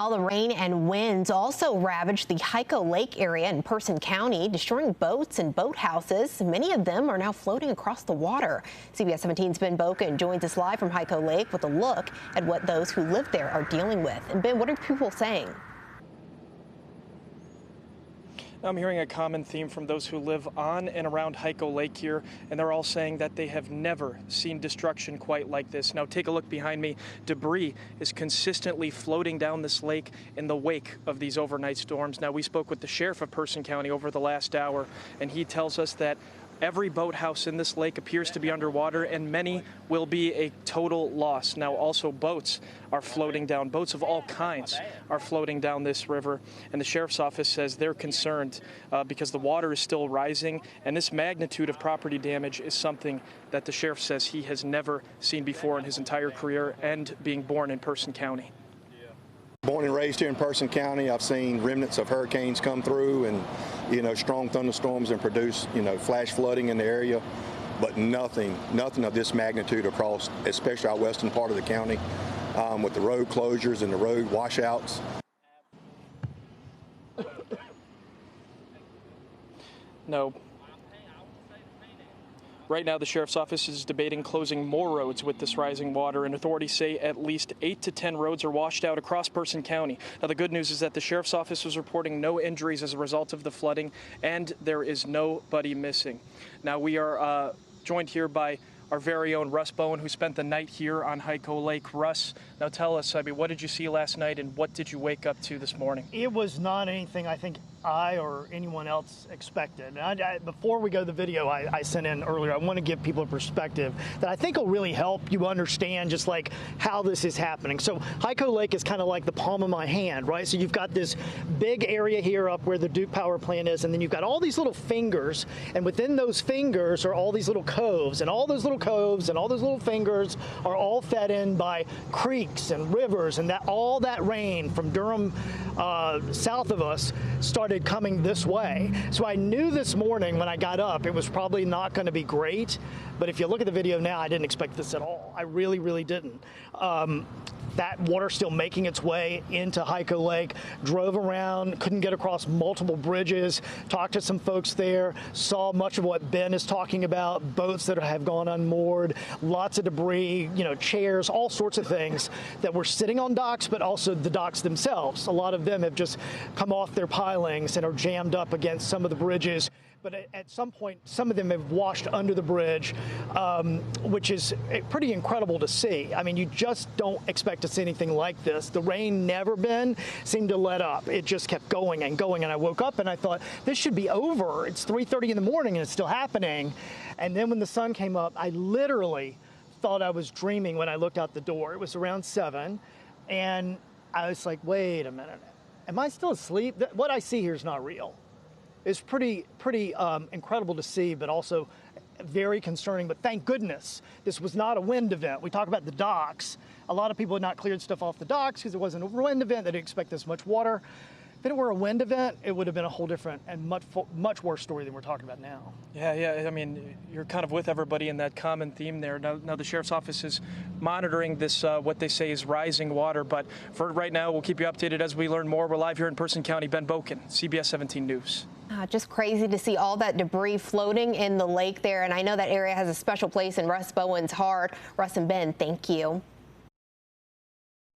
All the rain and winds also ravaged the Hyco Lake area in Person County, destroying boats and boathouses. Many of them are now floating across the water. CBS 17's Ben Boken joins us live from Hyco Lake with a look at what those who live there are dealing with. And Ben, what are people saying? I'm hearing a common theme from those who live on and around Hyco Lake here, and they're all saying that they have never seen destruction quite like this. Now take a look behind me. Debris is consistently floating down this lake in the wake of these overnight storms. Now we spoke with the sheriff of Person County over the last hour, and he tells us that every boathouse in this lake appears to be underwater, and many will be a total loss. Now, also boats are floating down. Boats of all kinds are floating down this river, and the sheriff's office says they're concerned because the water is still rising, and this magnitude of property damage is something that the sheriff says he has never seen before in his entire career and being born in Person County. Born and raised here in Person County, I've seen remnants of hurricanes come through and, strong thunderstorms and produce, flash flooding in the area, but nothing of this magnitude across, especially our western part of the county, with the road closures and the road washouts. No. Right now, the sheriff's office is debating closing more roads with this rising water, and authorities say at least 8 to 10 roads are washed out across Person County. Now, the good news is that the sheriff's office is reporting no injuries as a result of the flooding, and there is nobody missing. Now, we are joined here by our very own Russ Bowen, who spent the night here on Hyco Lake. Russ, now tell us, what did you see last night, and what did you wake up to this morning? It was not anything I think I or anyone else expected. Before we go to the video I sent in earlier, I want to give people a perspective that I think will really help you understand just like how this is happening. So Hyco Lake is kind of like the palm of my hand, right? So you've got this big area here up where the Duke power plant is, and then you've got all these little fingers, and within those fingers are all these little coves, and all those little coves and all those little fingers are all fed in by creeks and rivers, and that all that rain from Durham south of us started coming this way. So I knew this morning when I got up it was probably not going to be great, but if you look at the video now, I didn't expect this at all. I really didn't. That water still making its way into Hyco Lake. Drove around, couldn't get across multiple bridges, talked to some folks there, saw much of what Ben is talking about, boats that have gone unmoored, lots of debris, chairs, all sorts of things that were sitting on docks, but also the docks themselves. A lot of them have just come off their pilings and are jammed up against some of the bridges. But at some point, some of them have washed under the bridge, which is pretty incredible to see. I mean, you just don't expect to see anything like this. The rain never seemed to let up. It just kept going and going, and I woke up and I thought, this should be over. It's 3:30 in the morning and it's still happening. And then when the sun came up, I literally thought I was dreaming when I looked out the door. It was around 7, and I was like, wait a minute. Am I still asleep? What I see here is not real. It's pretty incredible to see, but also very concerning. But thank goodness this was not a wind event. We talk about the docks. A lot of people had not cleared stuff off the docks because it wasn't a wind event. They didn't expect this much water. If it were a wind event, it would have been a whole different and much worse story than we're talking about now. Yeah. I mean, you're kind of with everybody in that common theme there. Now the sheriff's office is monitoring this, what they say is rising water. But for right now, we'll keep you updated as we learn more. We're live here in Person County. Ben Boken, CBS 17 News. Just crazy to see all that debris floating in the lake there. And I know that area has a special place in Russ Bowen's heart. Russ and Ben, thank you.